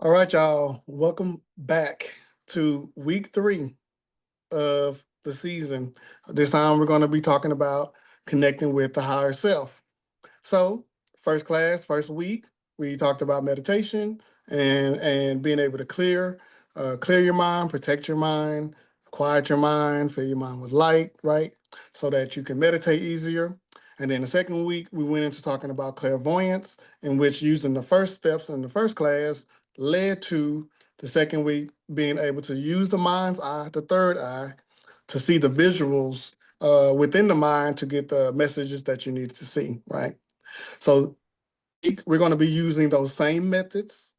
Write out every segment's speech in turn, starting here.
All right, y'all. Welcome back to week 3 of the season. This time we're going to be talking about connecting with the higher self. So, first class, first week, we talked about meditation and being able to clear your mind, protect your mind, quiet your mind, fill your mind with light, right? So that you can meditate easier. And then the second week, we went into talking about clairvoyance, in which using the first steps in the first class led to the second week being able to use the mind's eye, the third eye, to see the visuals within the mind to get the messages that you need to see, right? So we're going to be using those same methods,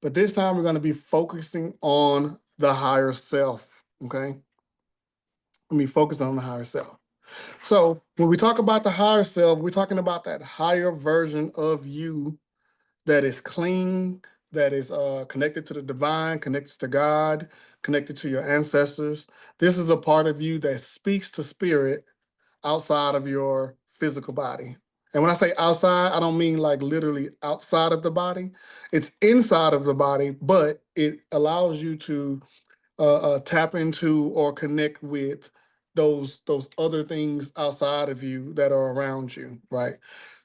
but this time we're going to be focusing on the higher self, okay? Let me focus on the higher self. So when we talk about the higher self, we're talking about that higher version of you that is clean, that is connected to the divine, connected to God, connected to your ancestors. This is a part of you that speaks to spirit outside of your physical body. And when I say outside, I don't mean like literally outside of the body. It's inside of the body, but it allows you to tap into or connect with those other things outside of you that are around you, right?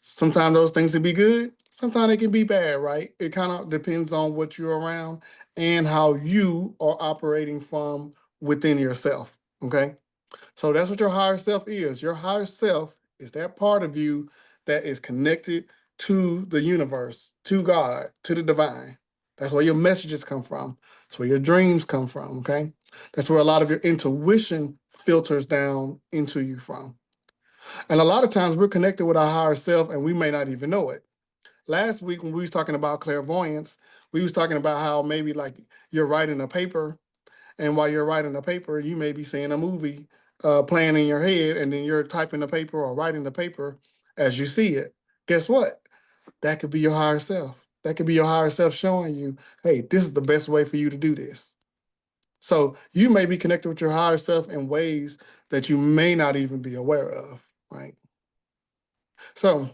Sometimes those things can be good, sometimes they can be bad, right? It kind of depends on what you're around and how you are operating from within yourself, okay? So that's what your higher self is. Your higher self is that part of you that is connected to the universe, to God, to the divine. That's where your messages come from. That's where your dreams come from, okay? That's where a lot of your intuition filters down into you from. And a lot of times we're connected with our higher self and we may not even know it. Last week when we was talking about clairvoyance, we was talking about how maybe like you're writing a paper, and while you're writing the paper, you may be seeing a movie playing in your head, and then you're typing the paper or writing the paper as you see it. Guess what? That could be your higher self. That could be your higher self showing you, hey, this is the best way for you to do this. So you may be connected with your higher self in ways that you may not even be aware of, right? So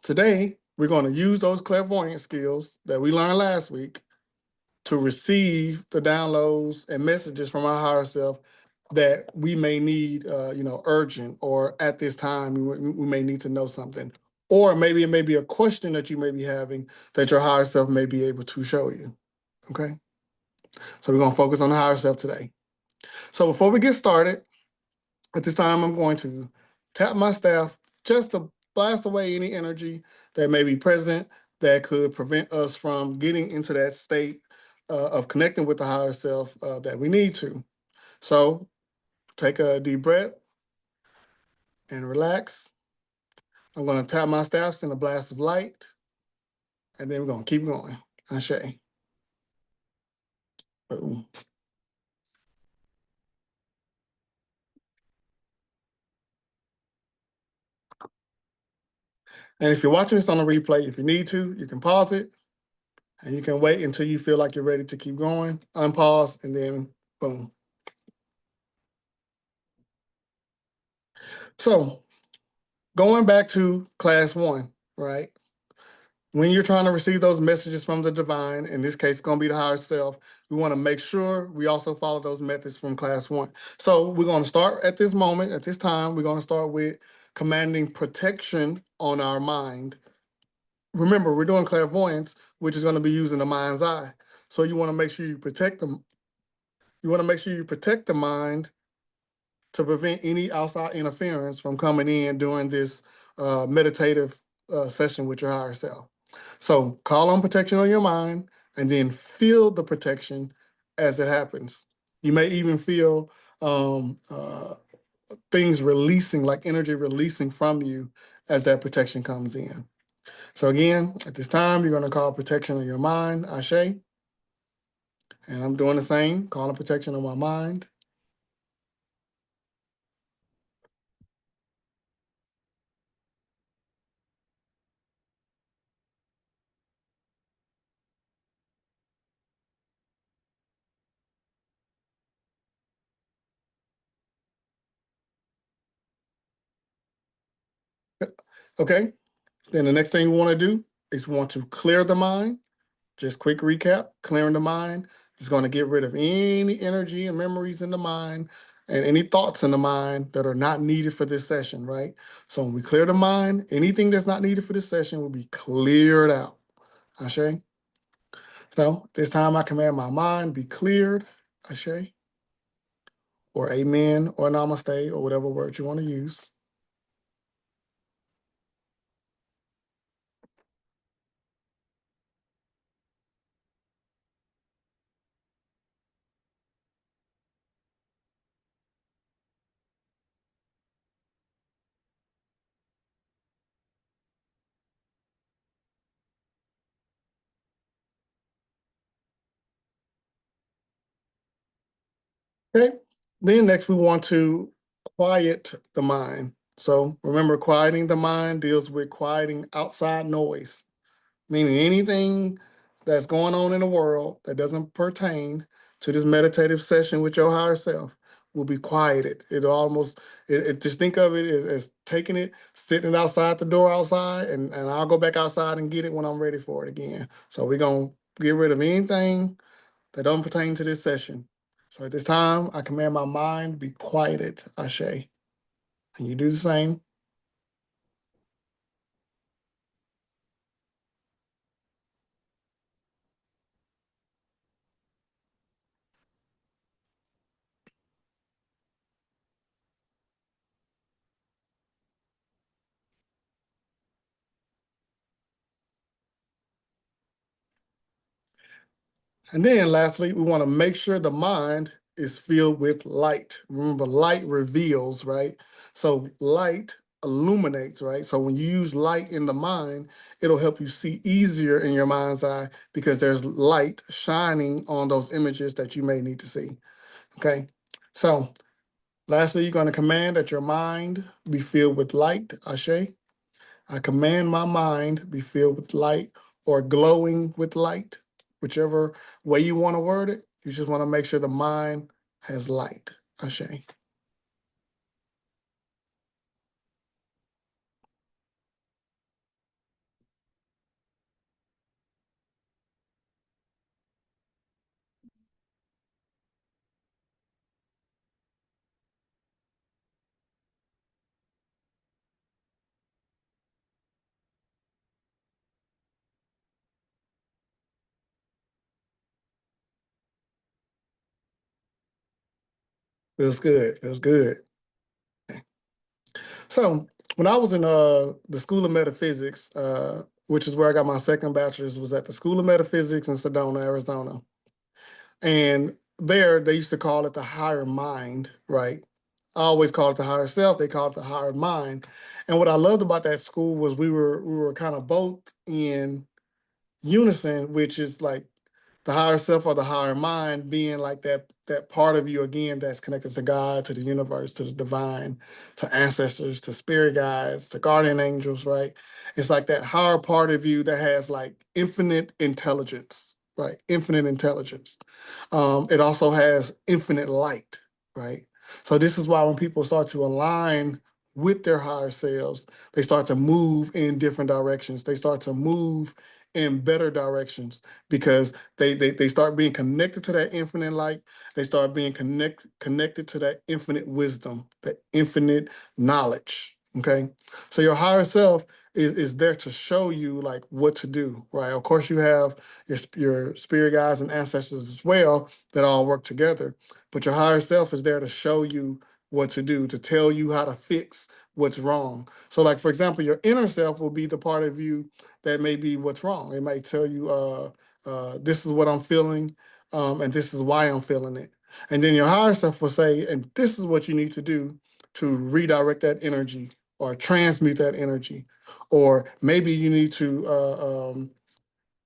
today, we're going to use those clairvoyant skills that we learned last week to receive the downloads and messages from our higher self that we may need, urgent, or at this time we may need to know something, or maybe it may be a question that you may be having that your higher self may be able to show you. Okay, so we're gonna focus on the higher self today. So before we get started, at this time I'm going to tap my staff just to blast away any energy that may be present that could prevent us from getting into that state of connecting with the higher self that we need to. So take a deep breath and relax. I'm going to tap my staff, send a blast of light, and then we're going to keep going. Ashe. Boom. And if you're watching this on a replay, if you need to, you can pause it and you can wait until you feel like you're ready to keep going. Unpause and then boom. So going back to class 1, right? When you're trying to receive those messages from the divine, in this case, it's going to be the higher self, we want to make sure we also follow those methods from class 1. So we're going to start at this moment, at this time, we're going to start with commanding protection on our mind. Remember, we're doing clairvoyance, which is going to be using the mind's eye. So you want to make sure you protect them. You want to make sure you protect the mind to prevent any outside interference from coming in during this meditative session with your higher self. So call on protection on your mind and then feel the protection as it happens. You may even feel things releasing, like energy releasing from you as that protection comes in. So again, at this time, you're going to call protection on your mind, Ashe. And I'm doing the same, calling protection on my mind. Okay, then the next thing we want to do is we want to clear the mind. Just quick recap, clearing the mind is going to get rid of any energy and memories in the mind and any thoughts in the mind that are not needed for this session, right? So when we clear the mind, anything that's not needed for this session will be cleared out. Ashe? So this time I command my mind be cleared, Ashe, or amen, or namaste, or whatever word you want to use. Okay. Then next we want to quiet the mind. So remember, quieting the mind deals with quieting outside noise, meaning anything that's going on in the world that doesn't pertain to this meditative session with your higher self will be quieted. Just think of it as taking it, sitting it outside the door outside, and I'll go back outside and get it when I'm ready for it again. So we're going to get rid of anything that don't pertain to this session. So at this time, I command my mind be quieted, Ashe. And you do the same. And then lastly, we want to make sure the mind is filled with light. Remember, light reveals, right? So light illuminates, right? So when you use light in the mind, it'll help you see easier in your mind's eye because there's light shining on those images that you may need to see. Okay. So lastly, you're going to command that your mind be filled with light, Ashe. I command my mind be filled with light or glowing with light, whichever way you want to word it. You just want to make sure the mind has light. Ashe. Feels good. Feels good. So when I was in the School of Metaphysics, which is where I got my second bachelor's, was at the School of Metaphysics in Sedona, Arizona. And there they used to call it the higher mind, right? I always call it the higher self. They call it the higher mind. And what I loved about that school was we were kind of both in unison, which is like the higher self or the higher mind being like that part of you again that's connected to God, to the universe, to the divine, to ancestors, to spirit guides, to guardian angels, right? It's like that higher part of you that has like infinite intelligence, right? Infinite intelligence. It also has infinite light, right? So this is why when people start to align with their higher selves, they start to move in different directions. They start to move in better directions because they start being connected to that infinite light. They start being connected to that infinite wisdom, that infinite knowledge. Okay. So your higher self is there to show you like what to do, right? Of course, you have your spirit guides and ancestors as well that all work together, but your higher self is there to show you what to do, to tell you how to fix what's wrong. So, like for example, your inner self will be the part of you that may be what's wrong. It might tell you, this is what I'm feeling, and this is why I'm feeling it. And then your higher self will say, and this is what you need to do to redirect that energy or transmute that energy. Or maybe you need to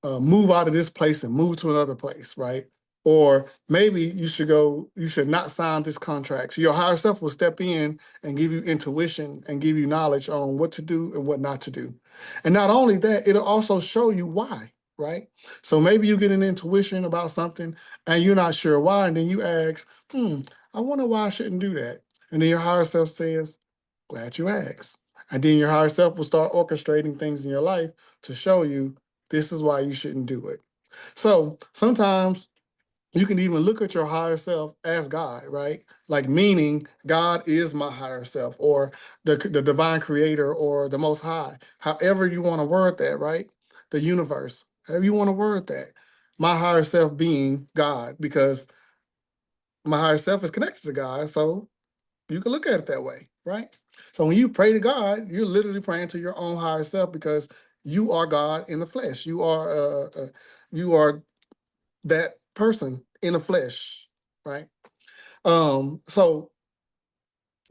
move out of this place and move to another place, right? Or maybe you should not sign this contract. So your higher self will step in and give you intuition and give you knowledge on what to do and what not to do. And not only that, it'll also show you why, right? So maybe you get an intuition about something and you're not sure why. And then you ask, I wonder why I shouldn't do that. And then your higher self says, glad you asked. And then your higher self will start orchestrating things in your life to show you this is why you shouldn't do it. So sometimes you can even look at your higher self as God, right? Like meaning God is my higher self, or the divine creator, or the most high. However you want to word that, right? The universe, however you want to word that. My higher self being God, because my higher self is connected to God. So you can look at it that way, right? So when you pray to God, you're literally praying to your own higher self, because you are God in the flesh. You are that person in the flesh, right? So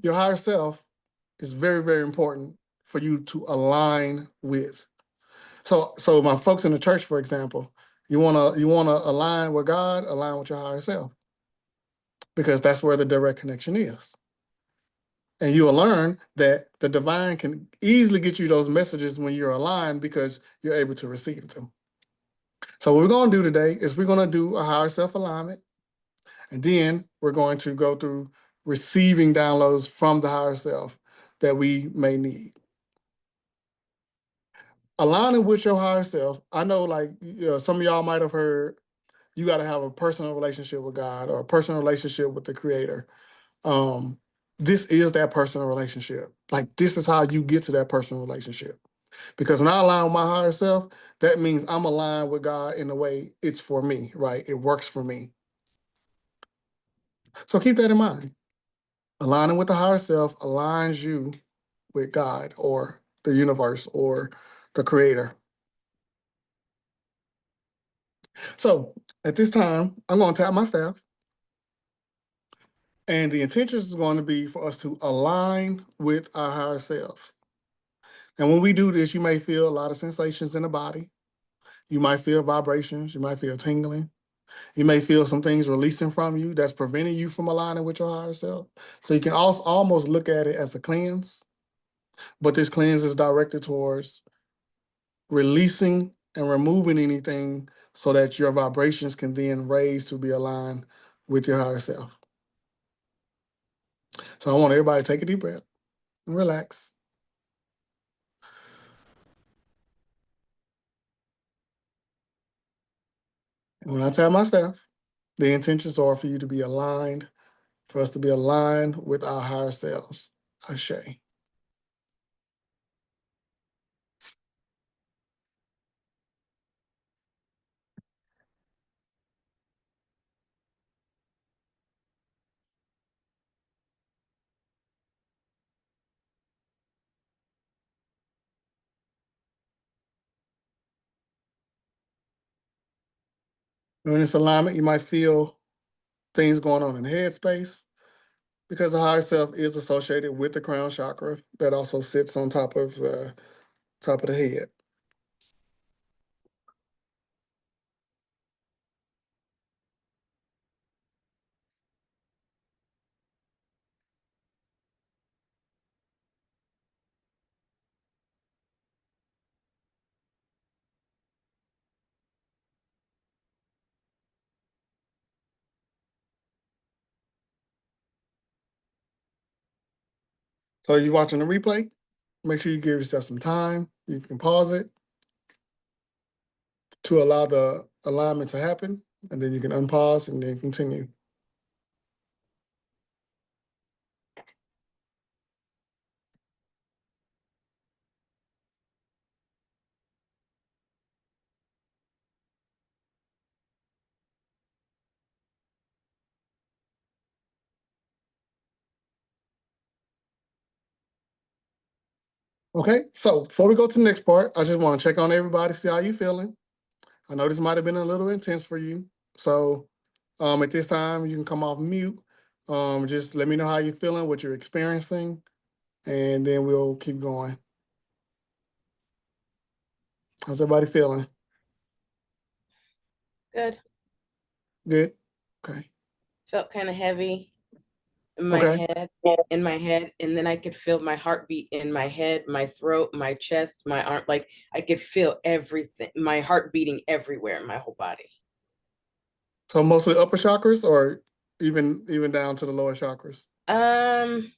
your higher self is very, very important for you to align with. So my folks in the church, for example, you wanna align with God, align with your higher self, because that's where the direct connection is. And you'll learn that the divine can easily get you those messages when you're aligned, because you're able to receive them. So what we're going to do today is we're going to do a higher self alignment, and then we're going to go through receiving downloads from the higher self that we may need. Aligning with your higher self, I know, like, some of y'all might have heard, you got to have a personal relationship with God, or a personal relationship with the Creator. This is that personal relationship. Like, this is how you get to that personal relationship. Because when I align with my higher self, that means I'm aligned with God in a way it's for me, right? It works for me. So keep that in mind. Aligning with the higher self aligns you with God, or the universe, or the Creator. So at this time, I'm going to tap my staff. And the intention is going to be for us to align with our higher selves. And when we do this, you may feel a lot of sensations in the body. You might feel vibrations. You might feel tingling. You may feel some things releasing from you that's preventing you from aligning with your higher self. So you can also almost look at it as a cleanse, but this cleanse is directed towards releasing and removing anything, so that your vibrations can then raise to be aligned with your higher self. So I want everybody to take a deep breath and relax. And when I tell my staff, the intentions are for you to be aligned, for us to be aligned with our higher selves. Ashe. During this alignment, you might feel things going on in the head space, because the higher self is associated with the crown chakra that also sits on top of the head. So you're watching the replay, make sure you give yourself some time. You can pause it to allow the alignment to happen, and then you can unpause and then continue. Okay, so before we go to the next part, I just want to check on everybody, see how you're feeling. I know this might have been a little intense for you. So at this time, you can come off mute. Just let me know how you're feeling, what you're experiencing, and then we'll keep going. How's everybody feeling? Good. Good? Okay. Felt kind of heavy in Okay. my head, and then I could feel my heartbeat in my head, my throat, my chest, my arm. Like I could feel everything, my heart beating everywhere in my whole body. So mostly upper chakras, or even down to the lower chakras? Down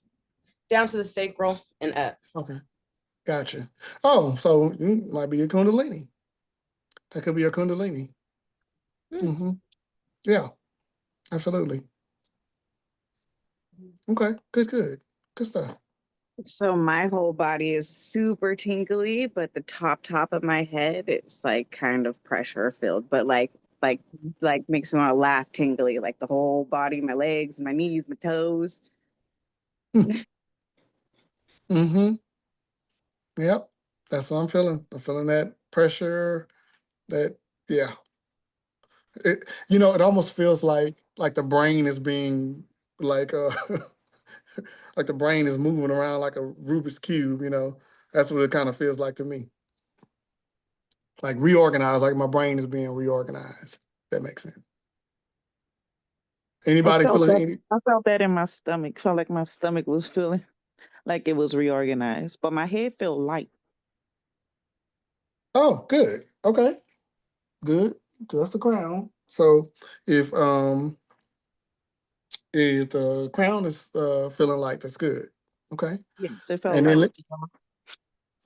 to the sacral and up. Okay. Gotcha. Oh, so you might be your Kundalini. That could be your Kundalini. Mm-hmm. Yeah, absolutely. Okay, good stuff. So my whole body is super tingly, but the top of my head, it's like kind of pressure filled, but like like makes me want to laugh tingly, like the whole body, my legs, my knees, my toes. Mm-hmm. Yep, that's what I'm feeling. I'm feeling that pressure. That yeah. It almost feels like the brain is being like like the brain is moving around like a Rubik's cube. That's what it kind of feels like to me. Like reorganized, like my brain is being reorganized. That makes sense. I Anybody felt feeling that. any? I felt that in my stomach. Felt like my stomach was feeling like it was reorganized, but my head felt light. Oh, good. Okay, good. That's the crown. So if the crown is feeling like that's good. Okay. Yes, it felt And then light.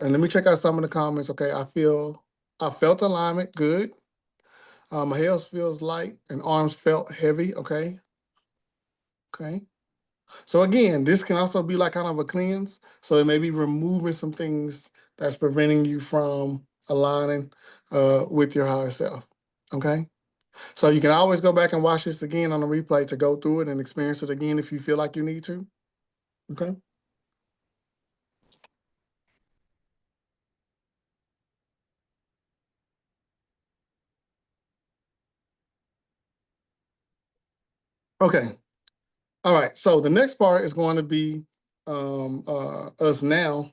let me check out some of the comments. Okay, I felt alignment, good. My head feels light and arms felt heavy. Okay. Okay. So again, this can also be like kind of a cleanse. So it may be removing some things that's preventing you from aligning with your higher self. Okay. So you can always go back and watch this again on the replay to go through it and experience it again if you feel like you need to. Okay. Okay. All right. So the next part is going to be us now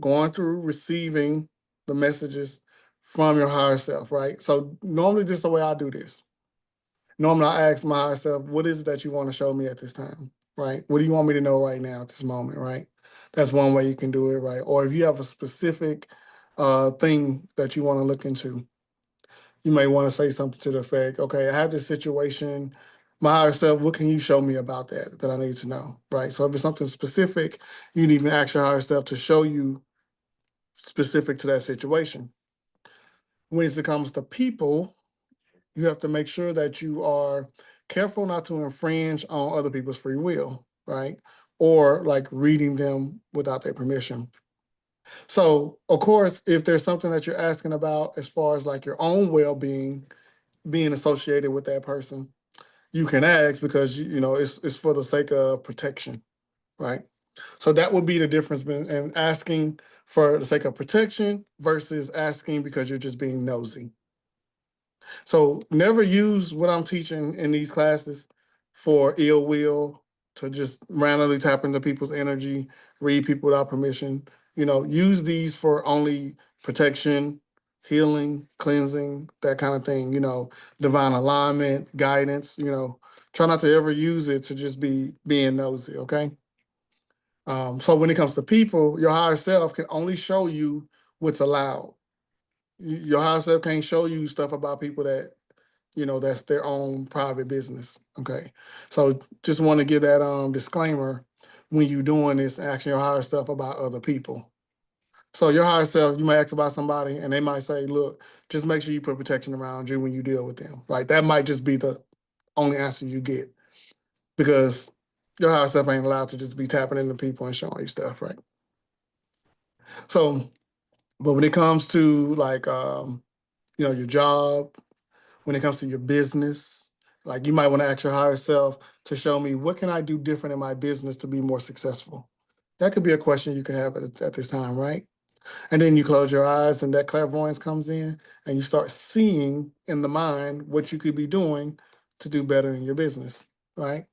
going through receiving the messages from your higher self, right? So normally this is the way I do this. Normally I ask my higher self, what is it that you want to show me at this time, right? What do you want me to know right now at this moment, right? That's one way you can do it, right? Or if you have a specific thing that you want to look into, you may want to say something to the effect, okay, I have this situation, my higher self, what can you show me about that I need to know, right? So if it's something specific, you can even ask your higher self to show you specific to that situation. When it comes to people, you have to make sure that you are careful not to infringe on other people's free will, right? Or like reading them without their permission. So, of course, if there's something that you're asking about as far as like your own well-being being associated with that person, you can ask because it's for the sake of protection, right? So that would be the difference in asking for the sake of protection versus asking because you're just being nosy. So never use what I'm teaching in these classes for ill will, to just randomly tap into people's energy, read people without permission. Use these for only protection, healing, cleansing, that kind of thing, divine alignment, guidance, try not to ever use it to just be being nosy, okay? So when it comes to people, your higher self can only show you what's allowed. Your higher self can't show you stuff about people that's their own private business. Okay. So just want to give that disclaimer when you're doing this, asking your higher self about other people. So your higher self, you might ask about somebody and they might say, look, just make sure you put protection around you when you deal with them. Right. That might just be the only answer you get because your higher self ain't allowed to just be tapping into people and showing you stuff, right? So, but when it comes to like your job, when it comes to your business, like you might want to ask your higher self to show me what can I do different in my business to be more successful. That could be a question you could have at this time, right? And then you close your eyes and that clairvoyance comes in and you start seeing in the mind what you could be doing to do better in your business, right?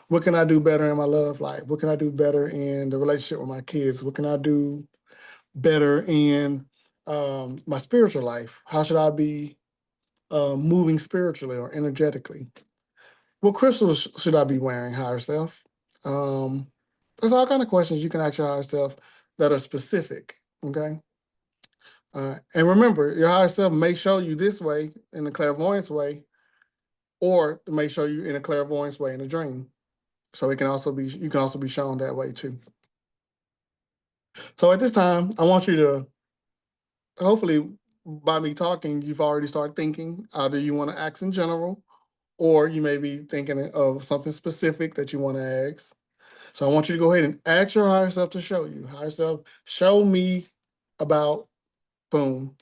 What can I do better in my love life? What can I do better in the relationship with my kids? What can I do better in my spiritual life? How should I be moving spiritually or energetically? What crystals should I be wearing, higher self? Um, there's all kind of questions you can ask your higher self that are specific, okay? And remember, your higher self may show you this way in the clairvoyance way, or it may show you in a clairvoyance way in a dream. So you can also be shown that way too. So at this time, I want you to hopefully by me talking, you've already started thinking. Either you want to ask in general, or you may be thinking of something specific that you want to ask. So I want you to go ahead and ask your higher self to show you. Higher self, show me about boom,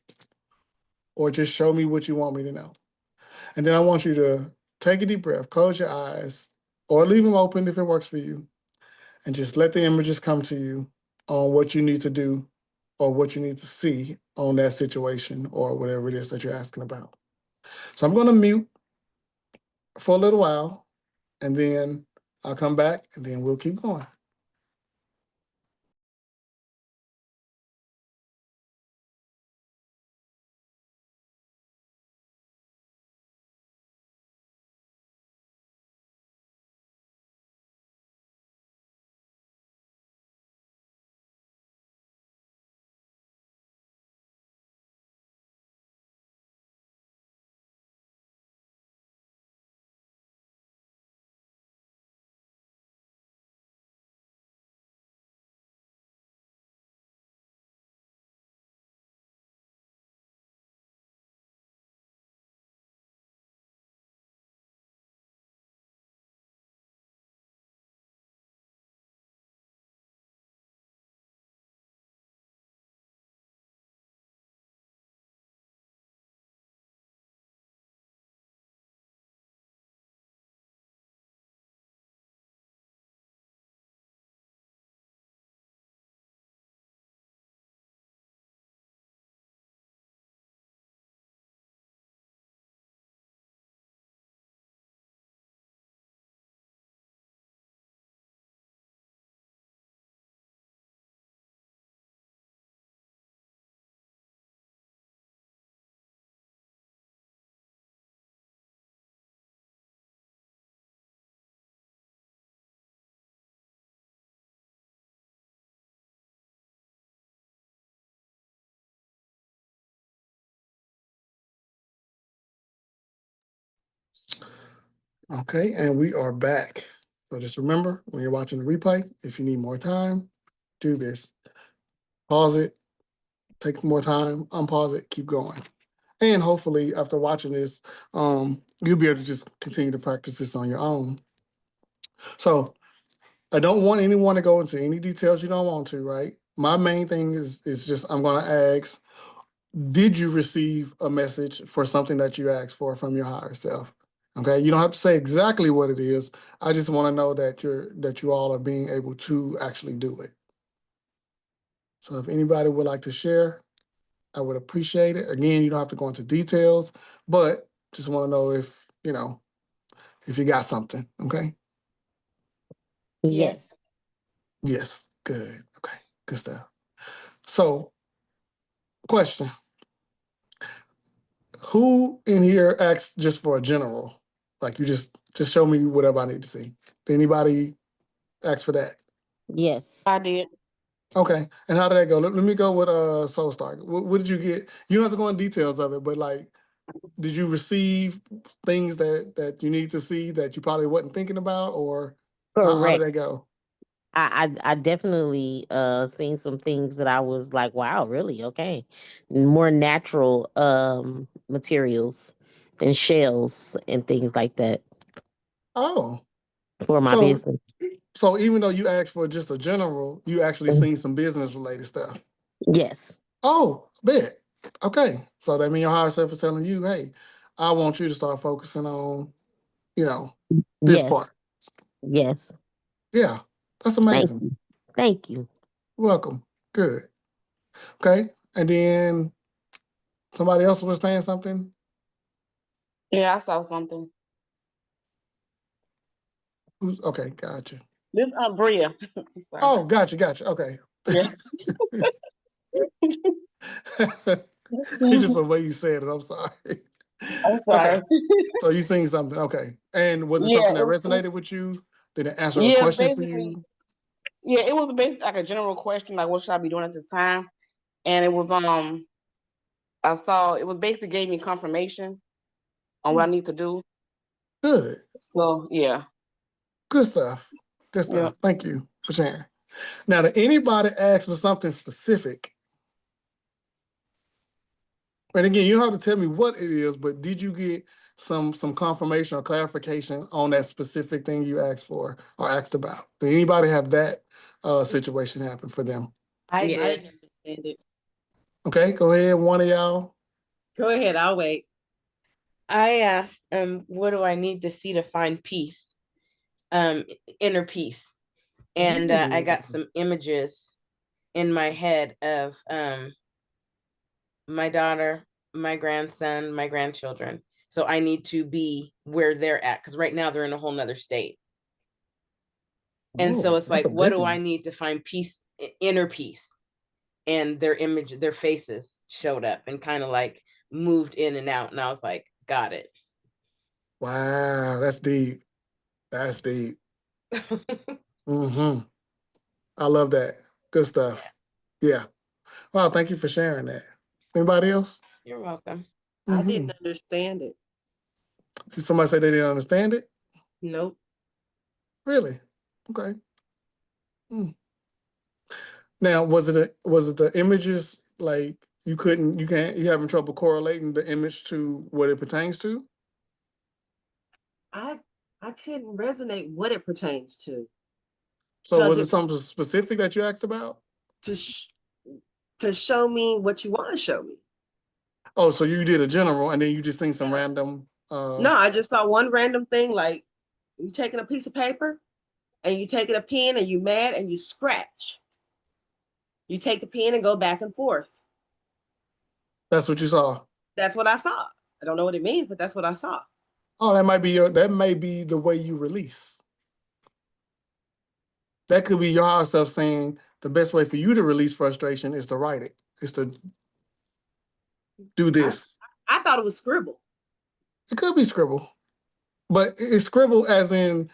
or just show me what you want me to know. And then I want you to take a deep breath, close your eyes, or leave them open if it works for you, and just let the images come to you on what you need to do or what you need to see on that situation or whatever it is that you're asking about. So I'm going to mute for a little while, and then I'll come back, and then we'll keep going. Okay, and we are back. So just remember, when you're watching the replay, if you need more time, do this. Pause it, take more time, unpause it, keep going. And hopefully after watching this, you'll be able to just continue to practice this on your own. So I don't want anyone to go into any details you don't want to, right? My main thing is just I'm gonna ask, did you receive a message for something that you asked for from your higher self? Okay, you don't have to say exactly what it is. I just want to know that you all are being able to actually do it. So if anybody would like to share, I would appreciate it. Again, you don't have to go into details, but just want to know if if you got something. Okay. Yes. Yes. Good. Okay. Good stuff. So, question: who in here asked just for a general? Like you just show me whatever I need to see. Did anybody ask for that? Yes. I did. Okay. And how did that go? Let me go with Soul Star. What did you get? You don't have to go in details of it, but like, did you receive things that you need to see that you probably wasn't thinking about, or how did Correct. that go? I definitely seen some things that I was like, wow, really? Okay. More natural materials and shells and things like that Oh, for my so business. so even though you asked for just a general, you actually Mhm. seen some business related stuff. Yes. Oh, bet. Okay. So that means your higher self is telling you, hey, I want you to start focusing on, this Yes. part. Yes. Yeah. That's Thank amazing. you. Thank you. Welcome. Good. Okay. And then somebody else was saying something. Yeah, I saw something. Who's okay, gotcha. This Bria. Sorry. Oh, gotcha. Okay. Yeah. It's just the way you said it. I'm sorry. I'm sorry. Okay. So you seen something. Okay. And was it Yeah, something that resonated with you? Did it answer a yeah, question for basically, you? yeah, it was basically like a general question, like what should I be doing at this time? And it was I saw it was basically gave me confirmation on what I need to do. Good. So yeah. Good stuff. Good Yeah. stuff. Thank you for sharing. Now, did anybody ask for something specific? And again, you don't have to tell me what it is, but did you get some confirmation or clarification on that specific thing you asked for or asked about? Did anybody have that situation happen for them? I Yeah. I did. didn't understand it. Okay, go ahead, one of y'all. Go ahead, I'll wait. I asked, what do I need to see to find peace? Inner peace. And I got Ooh. some images in my head of my daughter, my grandson, my grandchildren. So I need to be where they're at because right now they're in a whole nother state. And so Oh, it's that's like, a what big do I one. need to find peace, inner peace? And their image, their faces showed up and kind of like moved in and out. And I was like, got it. Wow, that's deep. That's deep. Mm-hmm. I love that. Good stuff. Yeah. Wow, thank you for sharing that. Anybody else? You're welcome. I Mm-hmm. didn't understand it. Did somebody say they didn't understand it? Nope. Really? Okay. Hmm. Now, was it the images like you having trouble correlating the image to what it pertains to? I couldn't resonate what it pertains to. So was Because it something specific that you asked about? to show me what you want to show me. Oh, so you did a general and then you just seen some random No, I just saw one random thing like you taking a piece of paper and you taking a pen and you mad and you scratch. You take the pen and go back and forth. That's what you saw. That's what I saw. I don't know what it means, but that's what I saw. Oh, that may be the way you release. That could be your higher self saying the best way for you to release frustration is to write it, is to do this. I thought it was scribble. It could be scribble, but it's scribble as in,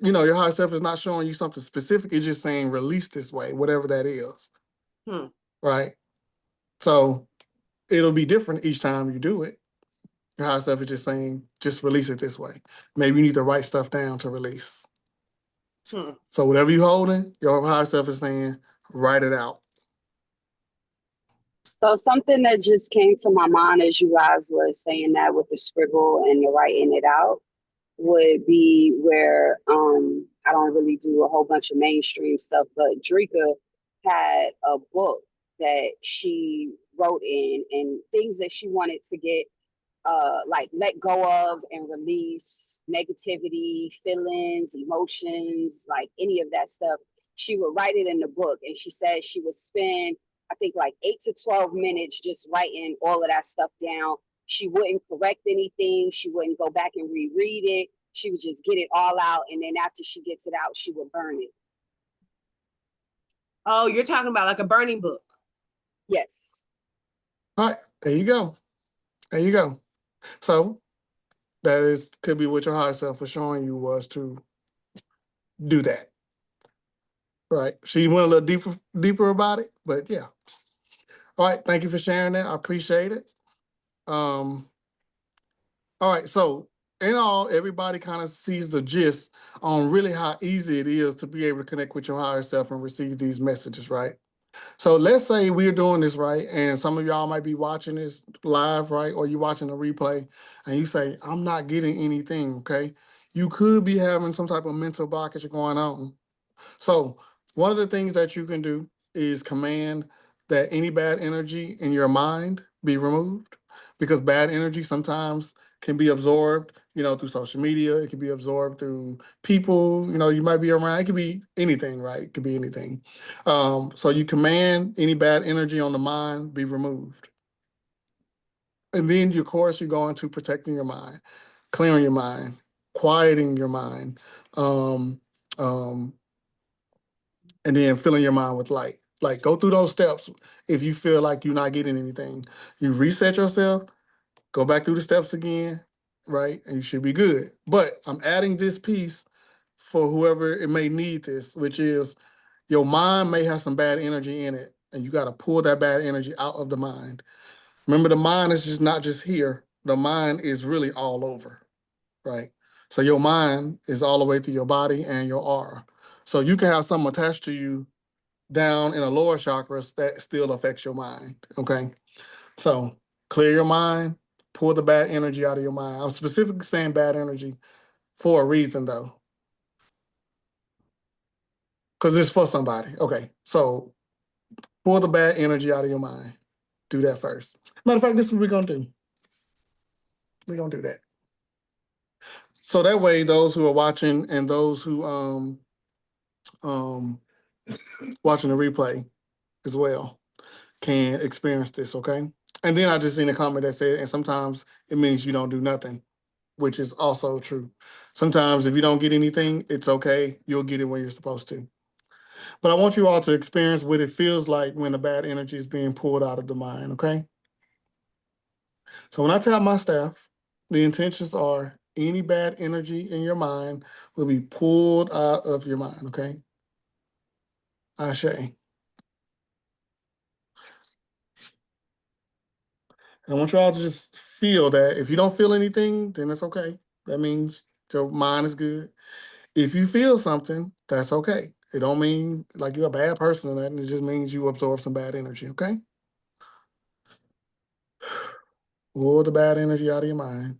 your higher self is not showing you something specific. It's just saying release this way, whatever that is. Right? So it'll be different each time you do it. Your higher self is just saying, just release it this way. Maybe you need to write stuff down to release. So whatever you're holding, your higher self is saying, write it out. So something that just came to my mind as you guys were saying that with the scribble and the writing it out would be where I don't really do a whole bunch of mainstream stuff, but Drika had a book that she wrote in and things that she wanted to get like let go of and release negativity, feelings, emotions, like any of that stuff. She would write it in the book, and she said she would spend, I think, like 8 to 12 minutes just writing all of that stuff down. She wouldn't correct anything. She wouldn't go back and reread it. She would just get it all out, and then after she gets it out, she would burn it. Oh, you're talking about like a burning book. Yes. All right, there you go. There you go. So that could be what your higher self was showing you was to do that. Right. She went a little deeper about it, but yeah. All right, thank you for sharing that. I appreciate it. All right, so in all, everybody kind of sees the gist on really how easy it is to be able to connect with your higher self and receive these messages, right? So let's say we're doing this, right? And some of y'all might be watching this live, right? Or you're watching a replay and you say, I'm not getting anything, okay? You could be having some type of mental blockage going on. So one of the things that you can do is command that any bad energy in your mind be removed, because bad energy sometimes can be absorbed, through social media. It can be absorbed through people, you might be around. It could be anything, right? It could be anything. So you command any bad energy on the mind be removed. And then, of course, you go into protecting your mind, clearing your mind, quieting your mind, and then filling your mind with light. Like, go through those steps. If you feel like you're not getting anything, you reset yourself, go back through the steps again, right? And you should be good. But I'm adding this piece for whoever it may need this, which is your mind may have some bad energy in it, and you got to pull that bad energy out of the mind. Remember, the mind is just not just here. The mind is really all over, right? So your mind is all the way through your body and your aura. So you can have something attached to you down in the lower chakras that still affects your mind, okay? So clear your mind, pull the bad energy out of your mind. I'm specifically saying bad energy for a reason though. Because it's for somebody. Okay, so pull the bad energy out of your mind. Do that first. Matter of fact, this is what we're gonna do. We're gonna do that. So that way, those who are watching and those who watching the replay as well can experience this, okay? And then I just seen a comment that said, and sometimes it means you don't do nothing, which is also true. Sometimes if you don't get anything, it's okay. You'll get it when you're supposed to. But I want you all to experience what it feels like when the bad energy is being pulled out of the mind, okay? So when I tell my staff, the intentions are any bad energy in your mind will be pulled out of your mind, okay? Ashe. I want you all to just feel that. If you don't feel anything, then it's okay. That means your mind is good. If you feel something, that's okay. It don't mean like you're a bad person or nothing. It just means you absorb some bad energy, okay? Pull the bad energy out of your mind.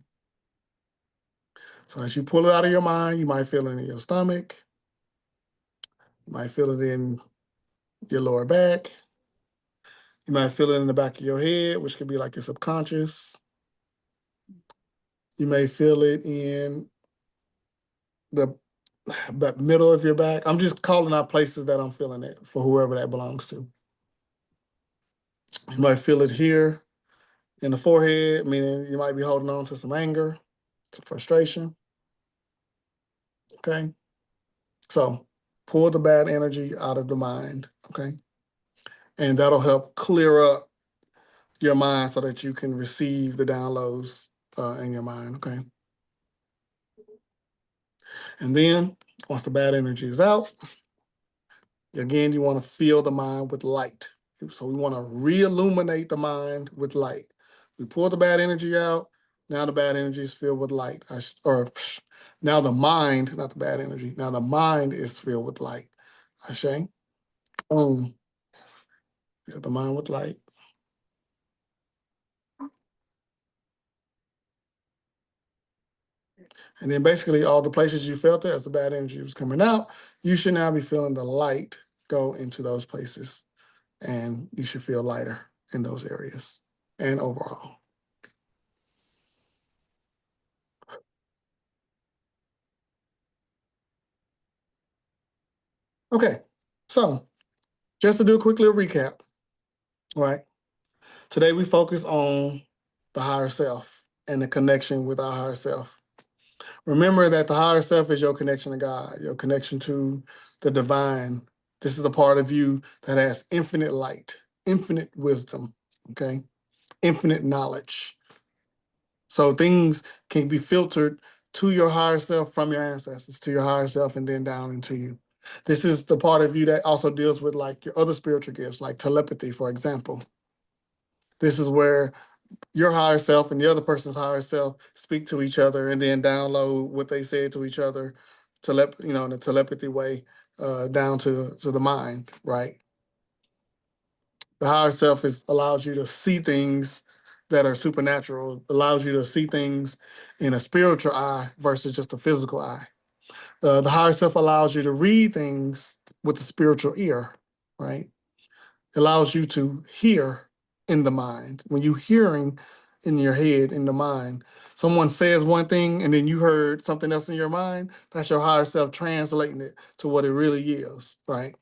So as you pull it out of your mind, you might feel it in your stomach. You might feel it in your lower back. You might feel it in the back of your head, which could be like your subconscious. You may feel it in the middle of your back. I'm just calling out places that I'm feeling it for whoever that belongs to. You might feel it here in the forehead, meaning you might be holding on to some anger, some frustration. Okay. So pull the bad energy out of the mind. Okay. And that'll help clear up your mind so that you can receive the downloads in your mind. Okay. And then once the bad energy is out, again, you want to fill the mind with light. So we want to re-illuminate the mind with light. We pull the bad energy out. Now the bad energy is filled with light. Now the mind, not the bad energy. Now the mind is filled with light. Ashe. Boom. Fill the mind with light. And then basically all the places you felt it as the bad energy was coming out, you should now be feeling the light go into those places. And you should feel lighter in those areas and overall. Okay, so just to do a quick little recap, right? Today we focus on the higher self and the connection with our higher self. Remember that the higher self is your connection to God, your connection to the divine. This is a part of you that has infinite light, infinite wisdom, okay? Infinite knowledge. So things can be filtered to your higher self from your ancestors, to your higher self, and then down into you. This is the part of you that also deals with like your other spiritual gifts, like telepathy, for example. This is where your higher self and the other person's higher self speak to each other and then download what they said to each other, in a telepathy way, down to the mind, right? The higher self allows you to see things that are supernatural, allows you to see things in a spiritual eye versus just a physical eye. The higher self allows you to read things with the spiritual ear, right? It allows you to hear in the mind. When you're hearing in your head, in the mind, someone says one thing and then you heard something else in your mind, that's your higher self translating it to what it really is, right?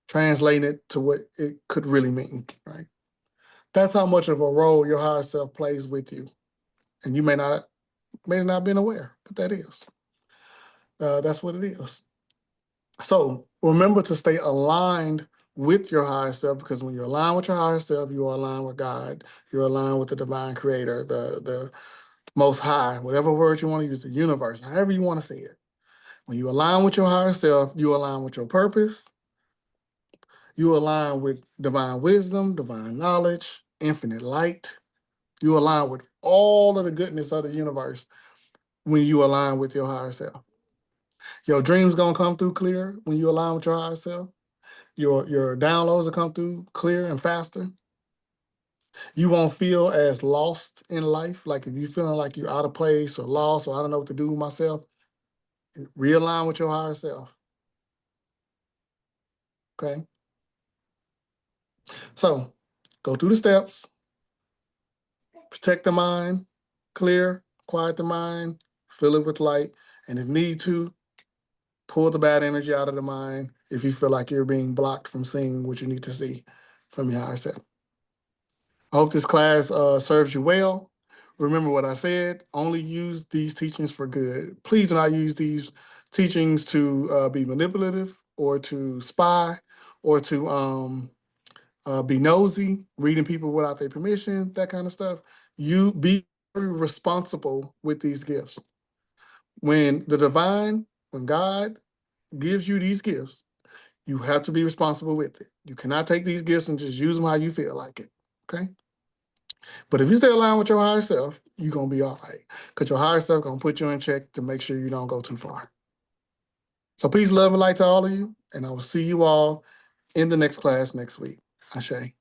Translating it to what it could really mean, right? That's how much of a role your higher self plays with you. And you may not have been aware, but that is. That's what it is. So remember to stay aligned with your higher self, because when you're aligned with your higher self, you are aligned with God. You're aligned with the divine creator, the most high, whatever word you want to use, the universe, however you want to say it. When you align with your higher self, you align with your purpose. You align with divine wisdom, divine knowledge, infinite light. You align with all of the goodness of the universe when you align with your higher self. Your dreams gonna come through clear when you align with your higher self. Your downloads will come through clear and faster. You won't feel as lost in life. Like if you're feeling like you're out of place or lost or I don't know what to do with myself, realign with your higher self. Okay? So go through the steps, protect the mind, clear, quiet the mind, fill it with light, and if need to, pull the bad energy out of the mind if you feel like you're being blocked from seeing what you need to see from your higher self. I hope this class serves you well. Remember what I said, only use these teachings for good. Please do not use these teachings to be manipulative or to spy or to be nosy, reading people without their permission, that kind of stuff. You be very responsible with these gifts. When God gives you these gifts, you have to be responsible with it. You cannot take these gifts and just use them how you feel like it, okay? But if you stay aligned with your higher self, you're going to be all right because your higher self going to put you in check to make sure you don't go too far. So peace, love, and light to all of you, and I will see you all in the next class next week. Ashe.